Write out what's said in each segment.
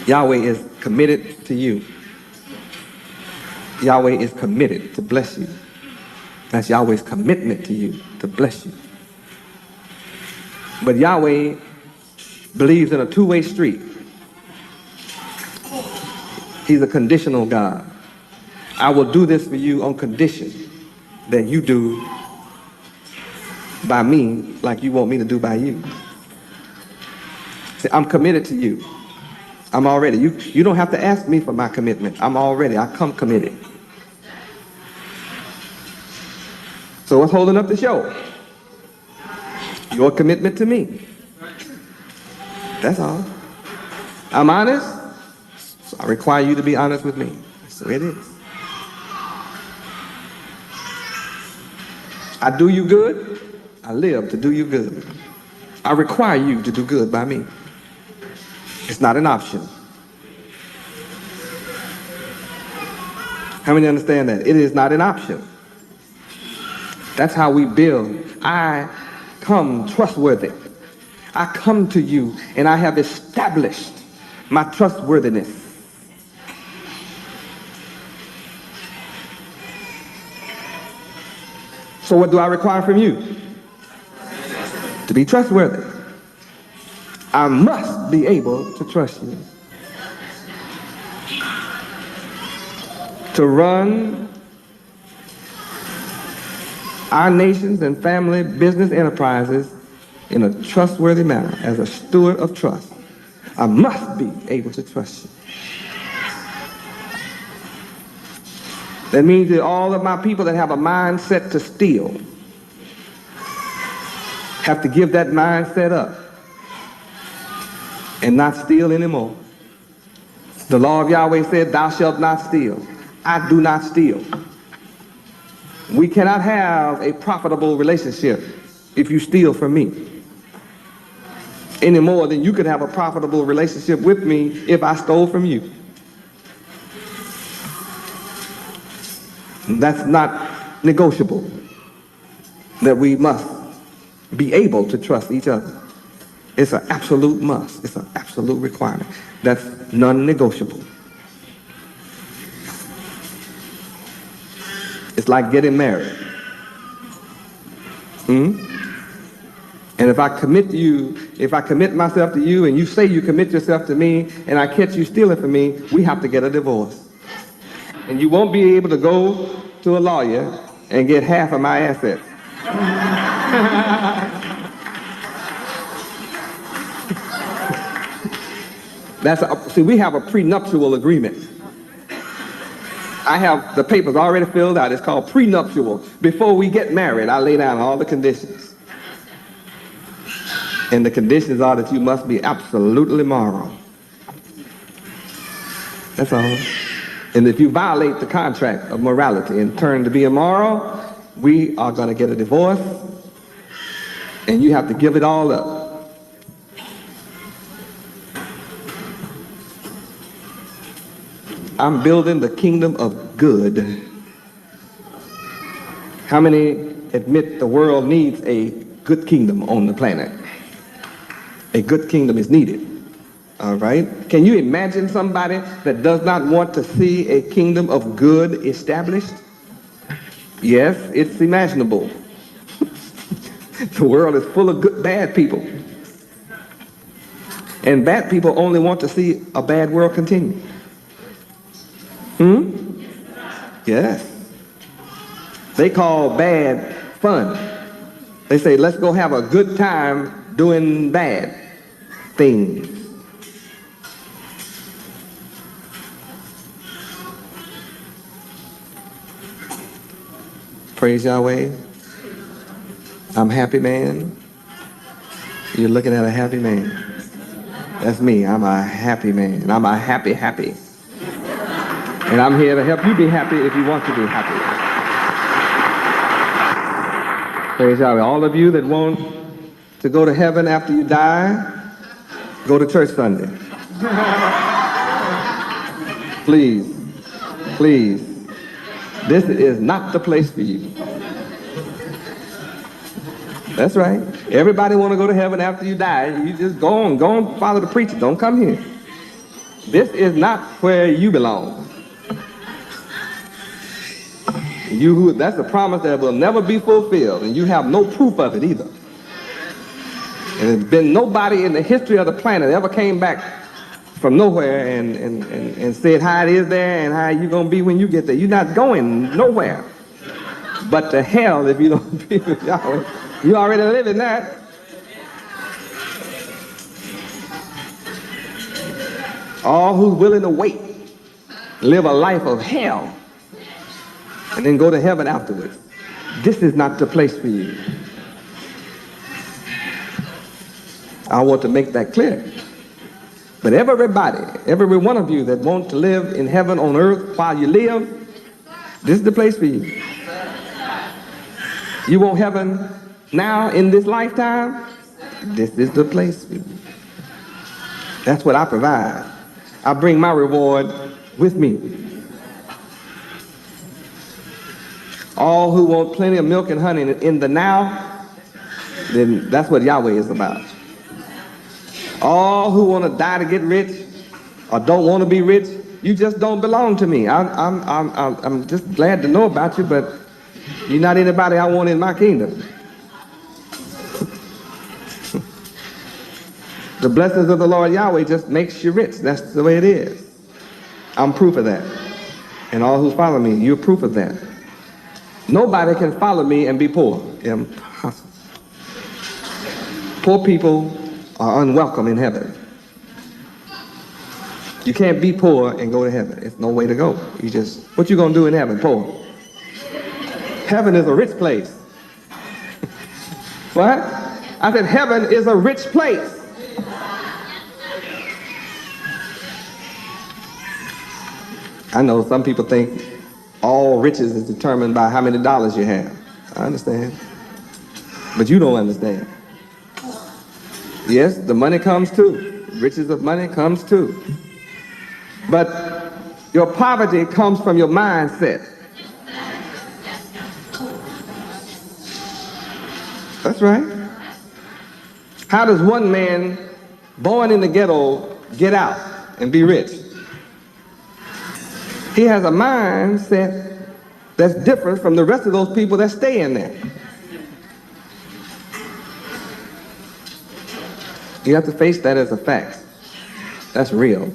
Yahweh is committed to you. Yahweh is committed to bless you. That's Yahweh's commitment to you, to bless you. But Yahweh believes in a two-way street. He's a conditional God. I will do this for you on condition that you do by me like you want me to do by you. See, I'm committed to you. I'm already. You don't have to ask me for my commitment. I come committed. So what's holding up the show? Your commitment to me. That's all. I'm honest, so I require you to be honest with me. That's the way it is. I do you good, I live to do you good. I require you to do good by me. It's not an option. How many understand that? It is not an option. That's how we build. I come trustworthy. I come to you and I have established my trustworthiness. So what do I require from you? To be trustworthy. I must be able to trust you. To run our nations and family business enterprises in a trustworthy manner as a steward of trust. I must be able to trust you. That means that all of my people that have a mindset to steal have to give that mindset up and not steal anymore. The law of Yahweh said, thou shalt not steal. I do not steal. We cannot have a profitable relationship if you steal from me. Any more than you could have a profitable relationship with me if I stole from you. That's not negotiable. That we must be able to trust each other. It's an absolute must. It's an absolute requirement. That's non-negotiable. It's like getting married. And if I commit to you, if I commit myself to you and you say you commit yourself to me and I catch you stealing from me, we have to get a divorce. And you won't be able to go to a lawyer and get half of my assets. See, we have a prenuptial agreement. I have the papers already filled out. It's called prenuptial. Before we get married, I lay down all the conditions. And the conditions are that you must be absolutely moral. That's all. And if you violate the contract of morality and turn to be immoral, we are going to get a divorce, and you have to give it all up. I'm building the kingdom of good. How many admit the world needs a good kingdom on the planet? A good kingdom is needed. All right? Can you imagine somebody that does not want to see a kingdom of good established? Yes, it's imaginable. The world is full of good, bad people. And bad people only want to see a bad world continue. Yes. They call bad fun. They say, let's go have a good time doing bad things. Praise Yahweh. I'm happy man. You're looking at a happy man. That's me. I'm a happy man. I'm a happy. And I'm here to help you be happy if you want to be happy. Praise Yahweh. All of you that want to go to heaven after you die, go to church Sunday. Please. This is not the place for you. That's right. Everybody want to go to heaven after you die. You just go on follow the preacher. Don't come here. This is not where you belong. That's a promise that will never be fulfilled, and you have no proof of it either. And there's been nobody in the history of the planet ever came back from nowhere and said how it is there and how you're going to be when you get there. You're not going nowhere but to hell if you don't be with Yahweh. You already live in that. All who's willing to wait, live a life of hell, and then go to heaven afterwards. This is not the place for you. I want to make that clear. But everybody, every one of you that want to live in heaven on earth while you live, this is the place for you. You want heaven now in this lifetime? This is the place for you. That's what I provide. I bring my reward with me. All who want plenty of milk and honey in the now, then that's what Yahweh is about. All who want to die to get rich or don't want to be rich, you just don't belong to me. I'm just glad to know about you, but you're not anybody I want in my kingdom. The blessings of the Lord Yahweh just makes you rich. That's the way it is. I'm proof of that. And all who follow me, you're proof of that. Nobody can follow me and be poor. Impossible. Poor people are unwelcome in heaven. You can't be poor and go to heaven. It's no way to go. What you gonna do in heaven? Poor. Heaven is a rich place. What? I said heaven is a rich place. I know some people think all riches is determined by how many dollars you have. I understand. But you don't understand. Yes, the money comes too. Riches of money comes too. But your poverty comes from your mindset. That's right. How does one man born in the ghetto get out and be rich? He has a mindset that's different from the rest of those people that stay in there. You have to face that as a fact. That's real.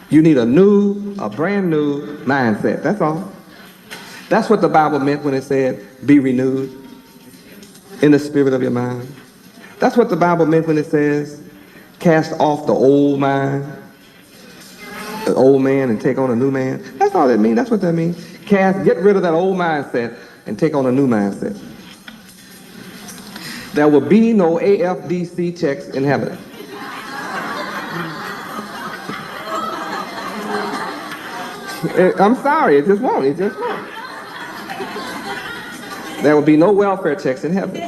You need a brand new mindset. That's all. That's what the Bible meant when it said, be renewed in the spirit of your mind. That's what the Bible meant when it says, cast off the old mind, the old man, and take on a new man. That's all that means. That's what that means. Get rid of that old mindset and take on a new mindset. There will be no AFDC checks in heaven. I'm sorry, it just won't. It just won't. There will be no welfare checks in heaven.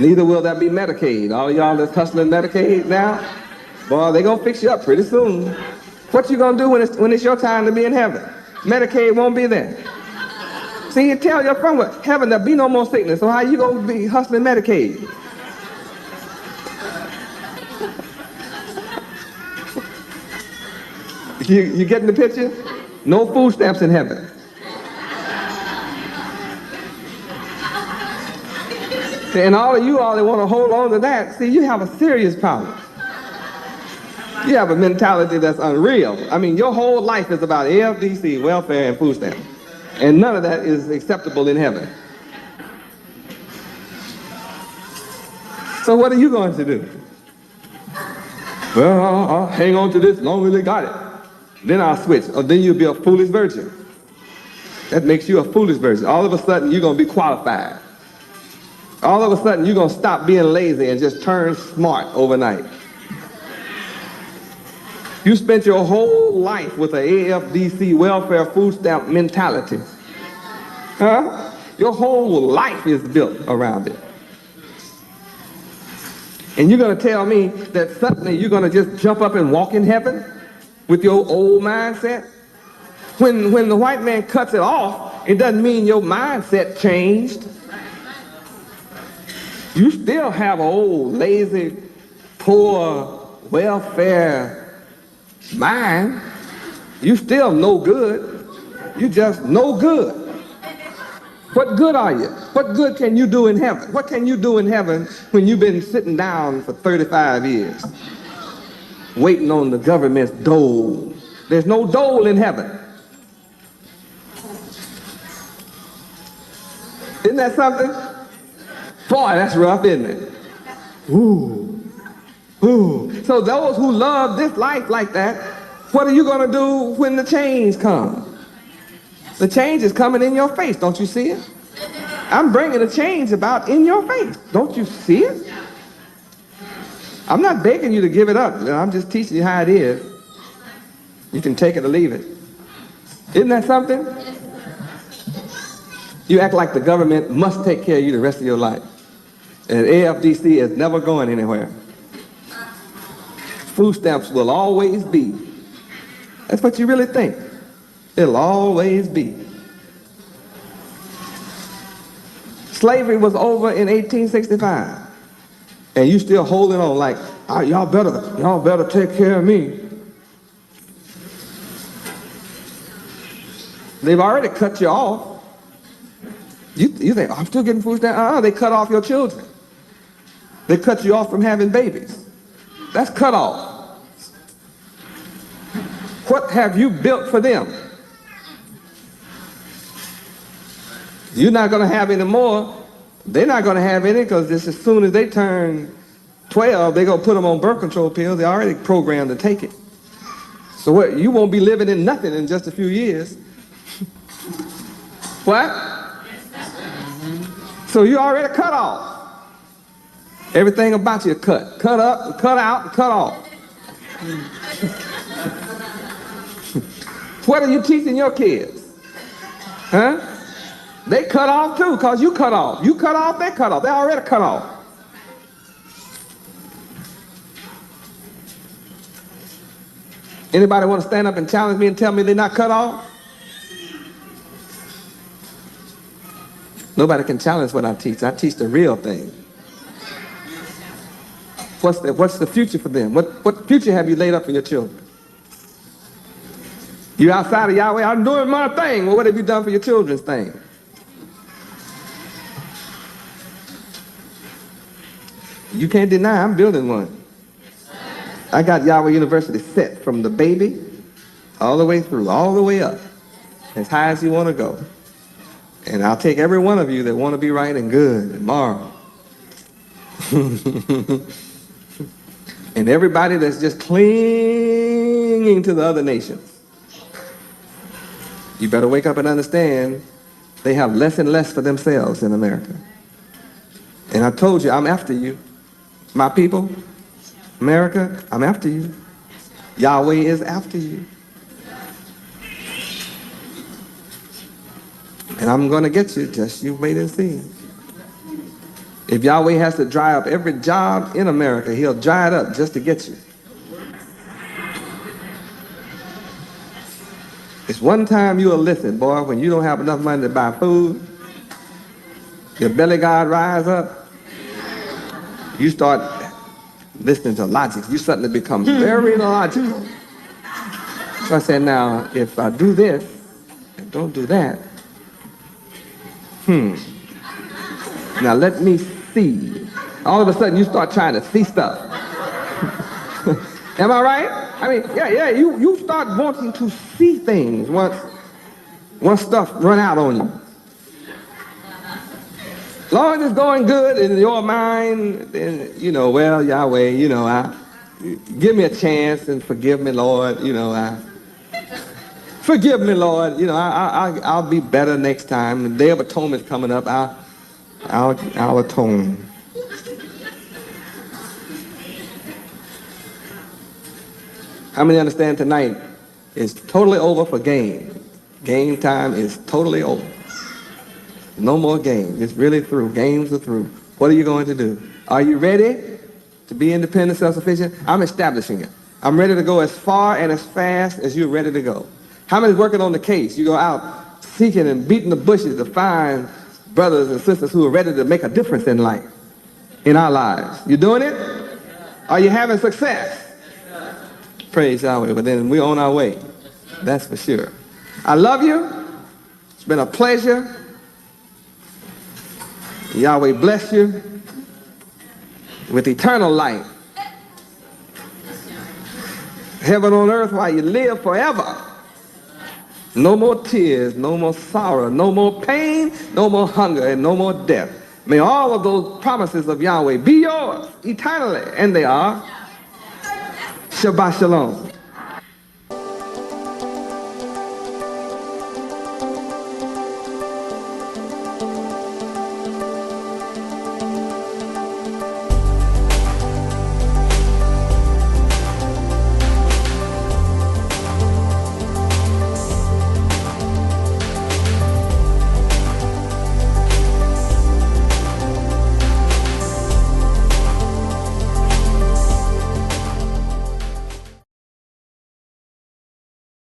Neither will there be Medicaid. All y'all that's hustling Medicaid now, boy, they're gonna fix you up pretty soon. What you gonna do when it's your time to be in heaven? Medicaid won't be there. See, you tell your friend, well, heaven, there'll be no more sickness, so how you gonna be hustling Medicaid? You getting the picture? No food stamps in heaven. And all of you all that want to hold on to that, see, you have a serious problem. You have a mentality that's unreal. I mean, your whole life is about AFDC, welfare, and food stamps. And none of that is acceptable in heaven. So what are you going to do? Well, I'll hang on to this as long as they got it. Then I'll switch. Or then you'll be a foolish virgin. That makes you a foolish virgin. All of a sudden, you're going to be qualified. All of a sudden, you're going to stop being lazy and just turn smart overnight. You spent your whole life with an AFDC welfare food stamp mentality. Huh? Your whole life is built around it. And you're going to tell me that suddenly you're going to just jump up and walk in heaven with your old mindset? When the white man cuts it off, it doesn't mean your mindset changed. You still have an old lazy poor welfare mind, you still no good. You just no good. What good are you? What good can you do in heaven? What can you do in heaven when you've been sitting down for 35 years, waiting on the government's dole? There's no dole in heaven. Isn't that something? Boy, that's rough, isn't it? Ooh. Ooh. So those who love this life like that, what are you going to do when the change comes? The change is coming in your face. Don't you see it? I'm bringing a change about in your face. Don't you see it? I'm not begging you to give it up. I'm just teaching you how it is. You can take it or leave it. Isn't that something? You act like the government must take care of you the rest of your life. And AFDC is never going anywhere. Food stamps will always be. That's what you really think. It'll always be. Slavery was over in 1865. And you still holding on like, y'all better take care of me. They've already cut you off. You think, I'm still getting food stamps? They cut off your children. They cut you off from having babies. That's cut off. What have you built for them? You're not going to have any more. They're not going to have any because just as soon as they turn 12, they're going to put them on birth control pills. They're already programmed to take it. So what? You won't be living in nothing in just a few years. What? So you already cut off. Everything about you cut. Cut up, cut out, cut off. What are you teaching your kids? Huh? They cut off too, because you cut off. You cut off, they cut off. They already cut off. Anybody want to stand up and challenge me and tell me they're not cut off? Nobody can challenge what I teach. I teach the real thing. What's the future for them? What future have you laid up for your children? You outside of Yahweh, I'm doing my thing. Well, what have you done for your children's thing? You can't deny I'm building one. I got Yahweh University set from the baby all the way through, all the way up, as high as you want to go. And I'll take every one of you that want to be right and good and moral. And everybody that's just clinging to the other nations. You better wake up and understand they have less and less for themselves in America. And I told you, I'm after you. My people, America, I'm after you. Yahweh is after you. And I'm going to get you, just you wait and see. If Yahweh has to dry up every job in America, he'll dry it up just to get you. It's one time you'll listen, boy, when you don't have enough money to buy food, your belly God rise up, you start listening to logic. You suddenly become very logical. So I said, now, if I do this and don't do that, now let me see. All of a sudden, you start trying to see stuff. Am I right? I mean, yeah, you start wanting to see things once stuff run out on you. As long as it's going good in your mind, then, well, Yahweh, give me a chance and forgive me, Lord, forgive me, Lord, I'll be better next time. The Day of Atonement is coming up, I'll atone. How many understand tonight is totally over for game? Game time is totally over. No more games. It's really through. Games are through. What are you going to do? Are you ready to be independent, self-sufficient? I'm establishing it. I'm ready to go as far and as fast as you're ready to go. How many is working on the case? You go out seeking and beating the bushes to find brothers and sisters who are ready to make a difference in life, in our lives. You doing it? Are you having success? Praise Yahweh. But then we're on our way. That's for sure. I love you. It's been a pleasure. Yahweh bless you with eternal life. Heaven on earth while you live forever. No more tears, no more sorrow, no more pain, no more hunger, and no more death. May all of those promises of Yahweh be yours eternally, and they are. Shabbat shalom.